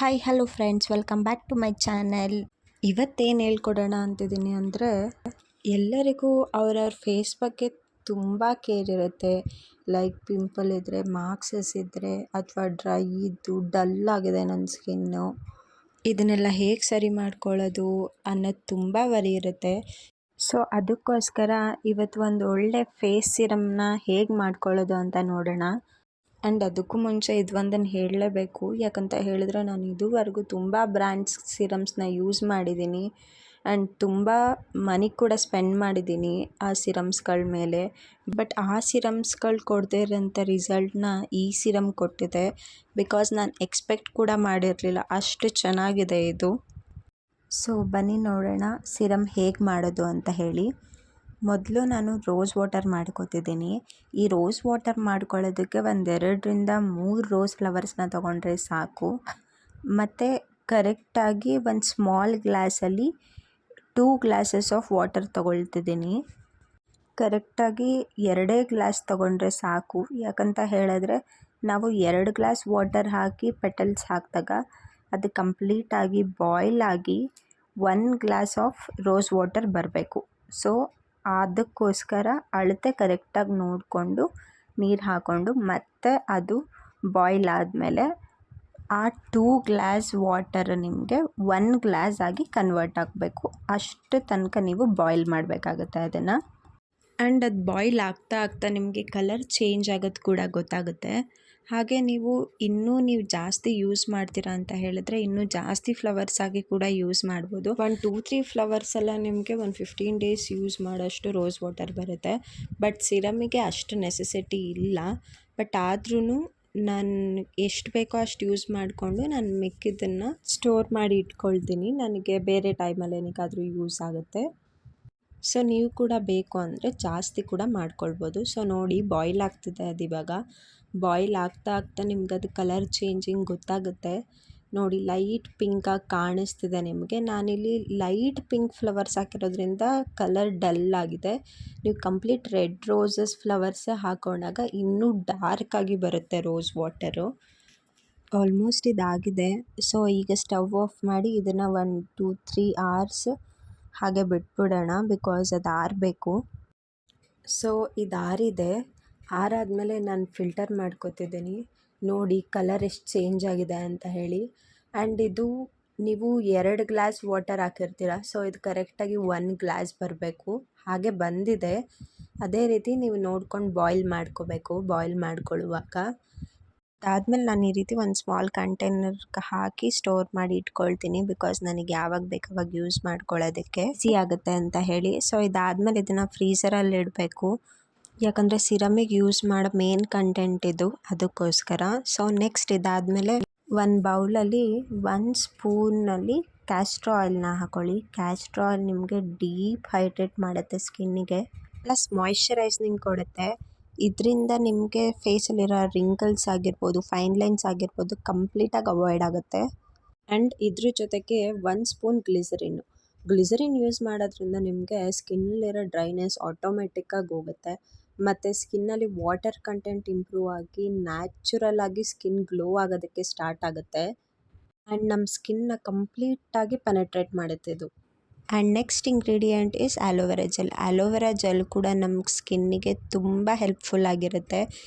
Hi hello friends, welcome back to my channel. ಇವತ್ತೇನು ಹೇಳ್ಕೊಡೋಣ ಅಂತಿದ್ದೀನಿ ಅಂದರೆ, ಎಲ್ಲರಿಗೂ ಅವರವ್ರ ಫೇಸ್ ಬಗ್ಗೆ ತುಂಬ ಕೇರ್ ಇರುತ್ತೆ. ಲೈಕ್ ಪಿಂಪಲ್ ಇದ್ದರೆ, ಮಾರ್ಕ್ಸಸ್ ಇದ್ದರೆ, ಅಥವಾ ಡ್ರೈ ಇದ್ದು ಡಲ್ ಆಗಿದೆ ನನ್ನ ಸ್ಕಿನ್ನು, ಇದನ್ನೆಲ್ಲ ಹೇಗೆ ಸರಿ ಮಾಡ್ಕೊಳ್ಳೋದು ಅನ್ನೋದು ತುಂಬ ವರಿ ಇರುತ್ತೆ. ಸೊ ಅದಕ್ಕೋಸ್ಕರ ಇವತ್ತು ಒಂದು ಒಳ್ಳೆ ಫೇಸ್ ಸಿರಮ್ನ ಹೇಗೆ ಮಾಡ್ಕೊಳ್ಳೋದು ಅಂತ ನೋಡೋಣ. ಆ್ಯಂಡ್ ಅದಕ್ಕೂ ಮುಂಚೆ ಇದೊಂದನ್ನು ಹೇಳಲೇಬೇಕು, ಯಾಕಂತ ಹೇಳಿದ್ರೆ ನಾನು ಇದುವರೆಗೂ ತುಂಬ ಬ್ರ್ಯಾಂಡ್ಸ್ ಸಿರಮ್ಸ್ನ ಯೂಸ್ ಮಾಡಿದ್ದೀನಿ ಆ್ಯಂಡ್ ತುಂಬ ಮನಿ ಕೂಡ ಸ್ಪೆಂಡ್ ಮಾಡಿದ್ದೀನಿ ಆ ಸಿರಮ್ಸ್ಗಳ ಮೇಲೆ. ಬಟ್ ಆ ಸಿರಮ್ಸ್ಗಳು ಕೊಡದೇ ಇರೋಂಥ ರಿಸಲ್ಟ್ನ ಈ ಸಿರಮ್ ಕೊಟ್ಟಿದೆ. ಬಿಕಾಸ್ ನಾನು ಎಕ್ಸ್ಪೆಕ್ಟ್ ಕೂಡ ಮಾಡಿರಲಿಲ್ಲ, ಅಷ್ಟು ಚೆನ್ನಾಗಿದೆ ಇದು. ಸೊ ಬನ್ನಿ ನೋಡೋಣ ಸಿರಮ್ ಹೇಗೆ ಮಾಡೋದು ಅಂತ ಹೇಳಿ. ಮೊದಲು ನಾನು ರೋಸ್ ವಾಟರ್ ಮಾಡ್ಕೊತಿದ್ದೀನಿ. ಈ ರೋಸ್ ವಾಟರ್ ಮಾಡ್ಕೊಳ್ಳೋದಕ್ಕೆ 2-3 ರೋಸ್ ಫ್ಲವರ್ಸ್ನ ತೊಗೊಂಡ್ರೆ ಸಾಕು. ಮತ್ತು ಕರೆಕ್ಟಾಗಿ ಒಂದು ಸ್ಮಾಲ್ ಗ್ಲಾಸಲ್ಲಿ 2 ಗ್ಲಾಸಸ್ ಆಫ್ ವಾಟರ್ ತೊಗೊಳ್ತಿದ್ದೀನಿ. ಕರೆಕ್ಟಾಗಿ 2 ಗ್ಲಾಸ್ ತೊಗೊಂಡ್ರೆ ಸಾಕು. ಯಾಕಂತ ಹೇಳಿದ್ರೆ ನಾವು 2 ಗ್ಲಾಸ್ ವಾಟರ್ ಹಾಕಿ ಪೆಟಲ್ಸ್ ಹಾಕಿದಾಗ ಅದು ಕಂಪ್ಲೀಟಾಗಿ ಬಾಯ್ಲ್ ಆಗಿ 1 ಗ್ಲಾಸ್ ಆಫ್ ರೋಸ್ ವಾಟರ್ ಬರಬೇಕು. ಸೊ ಅದಕ್ಕೋಸ್ಕರ ಅಳತೆ ಕರೆಕ್ಟಾಗಿ ನೋಡಿಕೊಂಡು ನೀರು ಹಾಕ್ಕೊಂಡು ಮತ್ತೆ ಅದು ಬಾಯ್ಲ್ ಆದಮೇಲೆ ಆ 2 ಗ್ಲಾಸ್ ವಾಟರ್ ನಿಮಗೆ 1 ಗ್ಲಾಸ್ ಆಗಿ ಕನ್ವರ್ಟ್ ಆಗಬೇಕು. ಅಷ್ಟು ತನಕ ನೀವು ಬಾಯ್ಲ್ ಮಾಡಬೇಕಾಗುತ್ತೆ ಅದನ್ನು. ಆ್ಯಂಡ್ ಅದು ಬಾಯ್ಲ್ ಆಗ್ತಾ ನಿಮಗೆ ಕಲರ್ ಚೇಂಜ್ ಆಗೋದು ಕೂಡ ಗೊತ್ತಾಗುತ್ತೆ. ಹಾಗೆ ನೀವು ಜಾಸ್ತಿ ಯೂಸ್ ಮಾಡ್ತೀರಾ ಅಂತ ಹೇಳಿದ್ರೆ ಇನ್ನೂ ಜಾಸ್ತಿ ಫ್ಲವರ್ಸ್ ಆಗಿ ಕೂಡ ಯೂಸ್ ಮಾಡ್ಬೋದು. 1-2-3 ಫ್ಲವರ್ಸ್ ಎಲ್ಲ ನಿಮಗೆ 15 ಡೇಸ್ ಯೂಸ್ ಮಾಡೋಷ್ಟು ರೋಸ್ ವಾಟರ್ ಬರುತ್ತೆ. ಬಟ್ ಸಿರಮಿಗೆ ಅಷ್ಟು ನೆಸೆಸಿಟಿ ಇಲ್ಲ. ಬಟ್ ಆದ್ರೂ ನಾನು ಎಷ್ಟು ಬೇಕೋ ಅಷ್ಟು ಯೂಸ್ ಮಾಡಿಕೊಂಡು ನಾನು ಮಿಕ್ಕಿದ್ದನ್ನು ಸ್ಟೋರ್ ಮಾಡಿ ಇಟ್ಕೊಳ್ತೀನಿ. ನನಗೆ ಬೇರೆ ಟೈಮಲ್ಲಿ ಏನಕ್ಕಾದರೂ ಯೂಸ್ ಆಗುತ್ತೆ. ಸೊ ನೀವು ಕೂಡ ಬೇಕು ಅಂದರೆ ಜಾಸ್ತಿ ಕೂಡ ಮಾಡ್ಕೊಳ್ಬೋದು. ಸೊ ನೋಡಿ ಬಾಯ್ಲ್ ಆಗ್ತಿದೆ ಅದು. ಇವಾಗ ಬಾಯ್ಲ್ ಆಗ್ತಾ ನಿಮ್ಗೆ ಅದು ಕಲರ್ ಚೇಂಜಿಂಗ್ ಗೊತ್ತಾಗುತ್ತೆ. ನೋಡಿ ಲೈಟ್ ಪಿಂಕಾಗಿ ಕಾಣಿಸ್ತಿದೆ ನಿಮಗೆ. ನಾನಿಲ್ಲಿ ಲೈಟ್ ಪಿಂಕ್ ಫ್ಲವರ್ಸ್ ಹಾಕಿರೋದ್ರಿಂದ ಕಲರ್ ಡಲ್ ಆಗಿದೆ. ನೀವು ಕಂಪ್ಲೀಟ್ ರೆಡ್ ರೋಸಸ್ ಫ್ಲವರ್ಸೇ ಹಾಕೊಂಡಾಗ ಇನ್ನೂ ಡಾರ್ಕ್ ಆಗಿ ಬರುತ್ತೆ ರೋಸ್ ವಾಟರು. ಆಲ್ಮೋಸ್ಟ್ ಇದಾಗಿದೆ. ಸೊ ಈಗ ಸ್ಟವ್ ಆಫ್ ಮಾಡಿ ಇದನ್ನು 1-2-3 hours ಹಾಗೆ ಬಿಟ್ಬಿಡೋಣ, ಬಿಕಾಸ್ ಅದು ಆರಬೇಕು. ಸೊ ಇದು ಆರಾದಮೇಲೆ ನಾನು ಫಿಲ್ಟರ್ ಮಾಡ್ಕೊತಿದ್ದೀನಿ. ನೋಡಿ ಕಲರ್ ಎಷ್ಟು ಚೇಂಜ್ ಆಗಿದೆ ಅಂತ ಹೇಳಿ. ಆ್ಯಂಡ್ ಇದು ನೀವು 2 ಗ್ಲಾಸ್ ವಾಟರ್ ಹಾಕಿರ್ತೀರ. ಸೊ ಇದು ಕರೆಕ್ಟಾಗಿ 1 ಗ್ಲಾಸ್ ಬರಬೇಕು. ಹಾಗೆ ಬಂದಿದೆ. ಅದೇ ರೀತಿ ನೀವು ನೋಡ್ಕೊಂಡು ಬಾಯ್ಲ್ ಮಾಡ್ಕೋಬೇಕು. ಬಾಯ್ಲ್ ಮಾಡ್ಕೊಳ್ಳುವಾಗ ಅದಾದಮೇಲೆ ನಾನು ಈ ರೀತಿ ಒಂದು ಸ್ಮಾಲ್ ಕಂಟೈನರ್ಗೆ ಹಾಕಿ ಸ್ಟೋರ್ ಮಾಡಿ ಇಟ್ಕೊಳ್ತೀನಿ. ಬಿಕಾಸ್ ನನಗೆ ಯಾವಾಗ ಬೇಕು ಅವಾಗ ಯೂಸ್ ಮಾಡ್ಕೊಳ್ಳೋದಕ್ಕೆ ಈಸಿ ಆಗುತ್ತೆ ಅಂತ ಹೇಳಿ. ಸೊ ಇದಾದಮೇಲೆ ಇದನ್ನು ಫ್ರೀಝರಲ್ಲಿ ಇಡಬೇಕು. ಯಾಕಂದರೆ ಸಿರಮಿಗೆ ಯೂಸ್ ಮಾಡೋ ಮೇನ್ ಕಂಟೆಂಟ್ ಇದು, ಅದಕ್ಕೋಸ್ಕರ. ಸೊ ನೆಕ್ಸ್ಟ್ ಇದಾದಮೇಲೆ ಒಂದು ಬೌಲಲ್ಲಿ 1 ಸ್ಪೂನಲ್ಲಿ ಕ್ಯಾಸ್ಟ್ರ್ ಆಯಿಲ್ನ ಹಾಕೊಳ್ಳಿ. ಕ್ಯಾಸ್ಟ್ರ್ ಆಯಿಲ್ ನಿಮಗೆ ಡೀಪ್ ಹೈಡ್ರೇಟ್ ಮಾಡುತ್ತೆ ಸ್ಕಿನ್ನಿಗೆ, ಪ್ಲಸ್ ಮಾಯ್ಶ್ಚರೈಸಿಂಗ್ ಕೊಡುತ್ತೆ. ಇದರಿಂದ ನಿಮಗೆ ಫೇಸಲ್ಲಿರೋ ರಿಂಕಲ್ಸ್ ಆಗಿರ್ಬೋದು, ಫೈನ್ ಲೈನ್ಸ್ ಆಗಿರ್ಬೋದು ಕಂಪ್ಲೀಟಾಗಿ ಅವಾಯ್ಡ್ ಆಗುತ್ತೆ. ಆ್ಯಂಡ್ ಇದ್ರ ಜೊತೆಗೆ 1 ಸ್ಪೂನ್ ಗ್ಲಿಸರಿನ್ ಯೂಸ್ ಮಾಡೋದ್ರಿಂದ ನಿಮಗೆ ಸ್ಕಿನ್ನಲ್ಲಿರೋ ಡ್ರೈನೆಸ್ ಆಟೋಮೆಟಿಕ್ಕಾಗಿ ಹೋಗುತ್ತೆ. ಮತ್ತು ಸ್ಕಿನ್ನಲ್ಲಿ ವಾಟರ್ ಕಂಟೆಂಟ್ ಇಂಪ್ರೂವ್ ಆಗಿ ನ್ಯಾಚುರಲ್ ಆಗಿ ಸ್ಕಿನ್ ಗ್ಲೋ ಆಗೋದಕ್ಕೆ ಸ್ಟಾರ್ಟ್ ಆಗುತ್ತೆ. ಆ್ಯಂಡ್ ನಮ್ಮ ಸ್ಕಿನ್ನ ಕಂಪ್ಲೀಟಾಗಿ ಪೆನೆಟ್ರೇಟ್ ಮಾಡುತ್ತೆ ಇದು. And next ingredient is aloe vera gel. Aloe vera gel ಕೂಡ ನಮ್ಮ ಸ್ಕಿನ್ನಿಗೆ ತುಂಬ ಹೆಲ್ಪ್ಫುಲ್ ಆಗಿರುತ್ತೆ.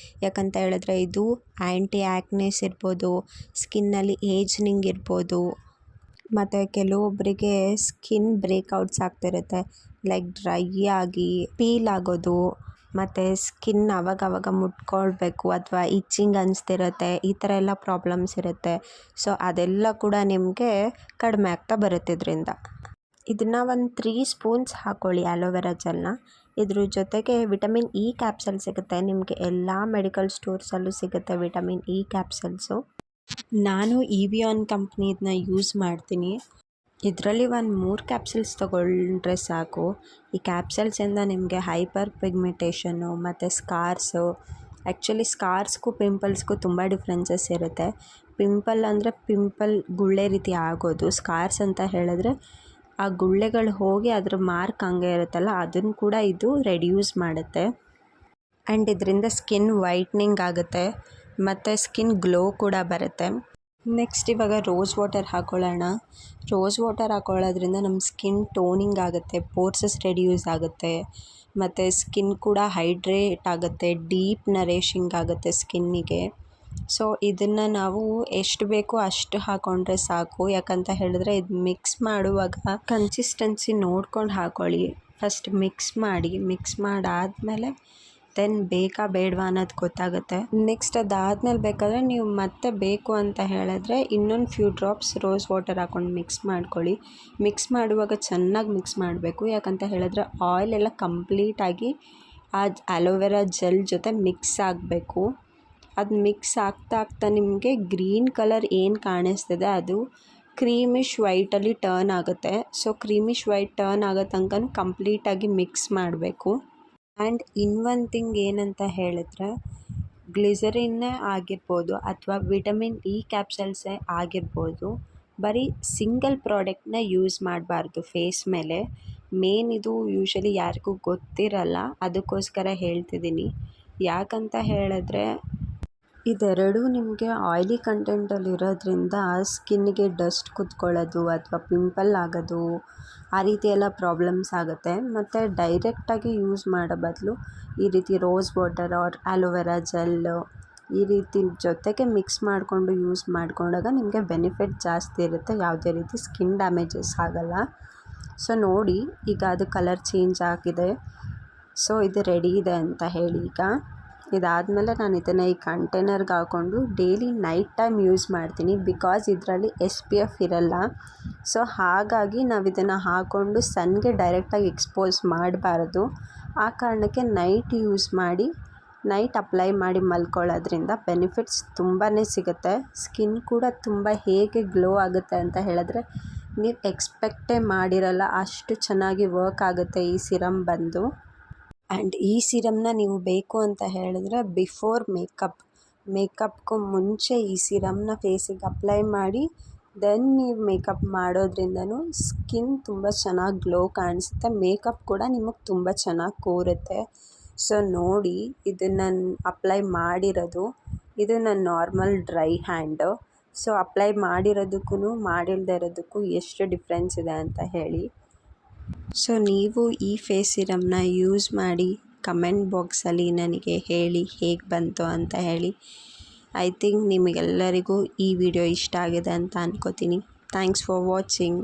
ಯಾಕಂತ ಹೇಳಿದ್ರೆ ಇದು ಆ್ಯಂಟಿ ಆ್ಯಕ್ನೆಸ್ ಇರ್ಬೋದು, ಸ್ಕಿನ್ನಲ್ಲಿ ಏಜ್ನಿಂಗ್ ಇರ್ಬೋದು, ಮತ್ತು ಕೆಲವೊಬ್ಬರಿಗೆ ಸ್ಕಿನ್ ಬ್ರೇಕ್ಔಟ್ಸ್ ಆಗ್ತಿರುತ್ತೆ. ಲೈಕ್ ಡ್ರೈ ಆಗಿ ಪೀಲ್ ಆಗೋದು, ಮತ್ತು ಸ್ಕಿನ್ ಅವಾಗವಾಗ ಮುಟ್ಕೊಳ್ಬೇಕು ಅಥವಾ ಇಚ್ಚಿಂಗ್ ಅನಿಸ್ತಿರುತ್ತೆ, ಈ ಥರ ಎಲ್ಲ ಪ್ರಾಬ್ಲಮ್ಸ್ ಇರುತ್ತೆ. ಸೊ ಅದೆಲ್ಲ ಕೂಡ ನಿಮಗೆ ಕಡಿಮೆ ಆಗ್ತಾ ಬರುತ್ತೆ ಇದರಿಂದ. ಇದನ್ನು 3 ಸ್ಪೂನ್ಸ್ ಹಾಕ್ಕೊಳ್ಳಿ ಆಲೋವೆರಾ ಜೆಲ್ನ. ಇದ್ರ ಜೊತೆಗೆ ವಿಟಮಿನ್ ಇ ಕ್ಯಾಪ್ಸಲ್ ಸಿಗುತ್ತೆ. ನಿಮಗೆ ಎಲ್ಲ ಮೆಡಿಕಲ್ ಸ್ಟೋರ್ಸಲ್ಲೂ ಸಿಗುತ್ತೆ ವಿಟಮಿನ್ ಇ ಕ್ಯಾಪ್ಸಲ್ಸು. ನಾನು ಇವಿಯಾನ್ ಕಂಪ್ನಿದನ್ನ ಯೂಸ್ ಮಾಡ್ತೀನಿ. ಇದರಲ್ಲಿ 3 ಕ್ಯಾಪ್ಸಲ್ಸ್ ತೊಗೊಂಡ್ರೆ ಸಾಕು. ಈ ಕ್ಯಾಪ್ಸಲ್ಸಿಂದ ನಿಮಗೆ ಹೈಪರ್ ಪಿಗ್ಮೆಂಟೇಷನ್ನು ಮತ್ತು ಸ್ಕಾರ್ಸು, ಆ್ಯಕ್ಚುಲಿ ಸ್ಕಾರ್ಸ್ಗೂ ಪಿಂಪಲ್ಸ್ಗೂ ತುಂಬ ಡಿಫ್ರೆನ್ಸಸ್ ಇರುತ್ತೆ. ಪಿಂಪಲ್ ಅಂದರೆ ಗುಳ್ಳೆ ರೀತಿ ಆಗೋದು. ಸ್ಕಾರ್ಸ್ ಅಂತ ಹೇಳಿದ್ರೆ ಆ ಗುಳ್ಳೆಗಳು ಹೋಗಿ ಅದ್ರ ಮಾರ್ಕ್ ಹಂಗೆ ಇರುತ್ತಲ್ಲ, ಅದನ್ನು ಕೂಡ ಇದು ರೆಡ್ಯೂಸ್ ಮಾಡುತ್ತೆ. ಆ್ಯಂಡ್ ಇದರಿಂದ ಸ್ಕಿನ್ ವೈಟ್ನಿಂಗ್ ಆಗುತ್ತೆ ಮತ್ತು ಸ್ಕಿನ್ ಗ್ಲೋ ಕೂಡ ಬರುತ್ತೆ. ನೆಕ್ಸ್ಟ್ ಇವಾಗ ರೋಸ್ ವಾಟರ್ ಹಾಕೊಳ್ಳೋಣ. ರೋಸ್ ವಾಟರ್ ಹಾಕೊಳ್ಳೋದ್ರಿಂದ ನಮ್ಮ ಸ್ಕಿನ್ ಟೋನಿಂಗ್ ಆಗುತ್ತೆ, ಪೋರ್ಸಸ್ ರೆಡ್ಯೂಸ್ ಆಗುತ್ತೆ, ಮತ್ತು ಸ್ಕಿನ್ ಕೂಡ ಹೈಡ್ರೇಟ್ ಆಗುತ್ತೆ, ಡೀಪ್ ನರಿಷಿಂಗ್ ಆಗುತ್ತೆ ಸ್ಕಿನ್ನಿಗೆ. ಸೊ ಇದನ್ನು ನಾವು ಎಷ್ಟು ಬೇಕೋ ಅಷ್ಟು ಹಾಕ್ಕೊಂಡ್ರೆ ಸಾಕು. ಯಾಕಂತ ಹೇಳಿದ್ರೆ ಇದು ಮಿಕ್ಸ್ ಮಾಡುವಾಗ ಕನ್ಸಿಸ್ಟೆನ್ಸಿ ನೋಡ್ಕೊಂಡು ಹಾಕ್ಕೊಳ್ಳಿ. ಫಸ್ಟ್ ಮಿಕ್ಸ್ ಮಾಡಾದಮೇಲೆ ದೆನ್ ಬೇಕಾ ಬೇಡವಾ ಅನ್ನೋದು ಗೊತ್ತಾಗುತ್ತೆ. ನೆಕ್ಸ್ಟ್ ಅದಾದಮೇಲೆ ಬೇಕಾದರೆ ನೀವು ಮತ್ತೆ ಬೇಕು ಅಂತ ಹೇಳಿದ್ರೆ ಇನ್ನೊಂದು ಫ್ಯೂ ಡ್ರಾಪ್ಸ್ ರೋಸ್ ವಾಟರ್ ಹಾಕ್ಕೊಂಡು ಮಿಕ್ಸ್ ಮಾಡ್ಕೊಳ್ಳಿ. ಮಿಕ್ಸ್ ಮಾಡುವಾಗ ಚೆನ್ನಾಗಿ ಮಿಕ್ಸ್ ಮಾಡಬೇಕು. ಯಾಕಂತ ಹೇಳಿದ್ರೆ ಆಯಿಲ್ ಎಲ್ಲ ಕಂಪ್ಲೀಟಾಗಿ ಆ ಅಲೋವೆರಾ ಜೆಲ್ ಜೊತೆ ಮಿಕ್ಸ್ ಆಗಬೇಕು. ಅದು ಮಿಕ್ಸ್ ಆಗ್ತಾ ನಿಮಗೆ ಗ್ರೀನ್ ಕಲರ್ ಏನು ಕಾಣಿಸ್ತಿದೆ ಅದು ಕ್ರೀಮಿಶ್ ವೈಟಲ್ಲಿ ಟರ್ನ್ ಆಗುತ್ತೆ. ಸೊ ಕ್ರೀಮಿಶ್ ವೈಟ್ ಟರ್ನ್ ಆಗೋ ತನಕ ಕಂಪ್ಲೀಟಾಗಿ ಮಿಕ್ಸ್ ಮಾಡಬೇಕು. ಆ್ಯಂಡ್ ಇನ್ನೊಂದು ಥಿಂಗ್ ಏನಂತ ಹೇಳಿದ್ರೆ ಗ್ಲಿಸರಿನ್ನೇ ಆಗಿರ್ಬೋದು ಅಥವಾ ವಿಟಮಿನ್ ಇ ಕ್ಯಾಪ್ಸಲ್ಸೇ ಆಗಿರ್ಬೋದು, ಬರೀ ಸಿಂಗಲ್ ಪ್ರಾಡಕ್ಟ್ನ ಯೂಸ್ ಮಾಡಬಾರ್ದು ಫೇಸ್ ಮೇಲೆ. ಮೇನ್ ಇದು ಯೂಶ್ವಲಿ ಯಾರಿಗೂ ಗೊತ್ತಿರಲ್ಲ, ಅದಕ್ಕೋಸ್ಕರ ಹೇಳ್ತಿದ್ದೀನಿ. ಯಾಕಂತ ಹೇಳಿದ್ರೆ ಇದೆರಡೂ ನಿಮಗೆ ಆಯ್ಲಿ ಕಂಟೆಂಟಲ್ಲಿರೋದ್ರಿಂದ ಸ್ಕಿನ್ನಿಗೆ ಡಸ್ಟ್ ಕುತ್ಕೊಳ್ಳೋದು ಅಥವಾ ಪಿಂಪಲ್ ಆಗೋದು ಆ ರೀತಿ ಎಲ್ಲ ಪ್ರಾಬ್ಲಮ್ಸ್ ಆಗುತ್ತೆ. ಮತ್ತು ಡೈರೆಕ್ಟಾಗಿ ಯೂಸ್ ಮಾಡೋ ಬದಲು ಈ ರೀತಿ rose water or aloe vera gel ಈ ರೀತಿ ಜೊತೆಗೆ ಮಿಕ್ಸ್ ಮಾಡಿಕೊಂಡು ಯೂಸ್ ಮಾಡಿಕೊಂಡಾಗ ನಿಮಗೆ ಬೆನಿಫಿಟ್ ಜಾಸ್ತಿ ಇರುತ್ತೆ, ಯಾವುದೇ ರೀತಿ ಸ್ಕಿನ್ ಡ್ಯಾಮೇಜಸ್ ಆಗೋಲ್ಲ. ಸೊ ನೋಡಿ ಈಗ ಅದು ಕಲರ್ ಚೇಂಜ್ ಆಗಿದೆ. ಸೊ ಇದು ರೆಡಿ ಇದೆ ಅಂತ ಹೇಳಿ. ಈಗ ಇದಾದಮೇಲೆ ನಾನು ಇದನ್ನು ಈ ಕಂಟೈನರ್ಗೆ ಹಾಕ್ಕೊಂಡು ಡೈಲಿ ನೈಟ್ ಟೈಮ್ ಯೂಸ್ ಮಾಡ್ತೀನಿ. ಬಿಕಾಸ್ ಇದರಲ್ಲಿ SPF ಇರಲ್ಲ. ಸೊ ಹಾಗಾಗಿ ನಾವು ಇದನ್ನು ಹಾಕ್ಕೊಂಡು ಸನ್ಗೆ ಡೈರೆಕ್ಟಾಗಿ ಎಕ್ಸ್ಪೋಸ್ ಮಾಡಬಾರ್ದು. ಆ ಕಾರಣಕ್ಕೆ ನೈಟ್ ಯೂಸ್ ಮಾಡಿ ನೈಟ್ ಅಪ್ಲೈ ಮಾಡಿ ಮಲ್ಕೊಳ್ಳೋದ್ರಿಂದ ಬೆನಿಫಿಟ್ಸ್ ತುಂಬಾ ಸಿಗುತ್ತೆ. ಸ್ಕಿನ್ ಕೂಡ ತುಂಬ ಹೇಗೆ ಗ್ಲೋ ಆಗುತ್ತೆ ಅಂತ ಹೇಳಿದ್ರೆ ನೀವು ಎಕ್ಸ್ಪೆಕ್ಟೇ ಮಾಡಿರಲ್ಲ, ಅಷ್ಟು ಚೆನ್ನಾಗಿ ವರ್ಕ್ ಆಗುತ್ತೆ ಈ ಸಿರಮ್ ಬಂದು. ಆ್ಯಂಡ್ ಈ ಸಿರಮ್ನ ನೀವು ಬೇಕು ಅಂತ ಹೇಳಿದ್ರೆ ಬಿಫೋರ್ ಮೇಕಪ್ಗೂ ಮುಂಚೆ ಈ ಸಿರಮ್ನ ಫೇಸಿಗೆ ಅಪ್ಲೈ ಮಾಡಿ ದೆನ್ ನೀವು ಮೇಕಪ್ ಮಾಡೋದ್ರಿಂದನೂ ಸ್ಕಿನ್ ತುಂಬ ಚೆನ್ನಾಗಿ ಗ್ಲೋ ಕಾಣಿಸುತ್ತೆ, ಮೇಕಪ್ ಕೂಡ ನಿಮಗೆ ತುಂಬ ಚೆನ್ನಾಗಿ ಕೂರುತ್ತೆ. ಸೊ ನೋಡಿ ಇದನ್ನು ಅಪ್ಲೈ ಮಾಡಿರೋದು, ಇದು ನನ್ನ normal dry hand. So apply ಮಾಡಿರೋದಕ್ಕೂ ಮಾಡಿಲ್ಲದೆ ಇರೋದಕ್ಕೂ ಎಷ್ಟು ಡಿಫ್ರೆನ್ಸ್ ಇದೆ ಅಂತ ಹೇಳಿ. ಸೊ ನೀವು ಈ ಫೇಸ್ ಸಿರಮ್ನ ಯೂಸ್ ಮಾಡಿ ಕಮೆಂಟ್ ಬಾಕ್ಸಲ್ಲಿ ನನಗೆ ಹೇಳಿ ಹೇಗೆ ಬಂತು ಅಂತ ಹೇಳಿ. ಐ ಥಿಂಕ್ ನಿಮಗೆಲ್ಲರಿಗೂ ಈ ವಿಡಿಯೋ ಇಷ್ಟ ಆಗಿದೆ ಅಂತ ಅನ್ಕೋತೀನಿ. Thanks for watching.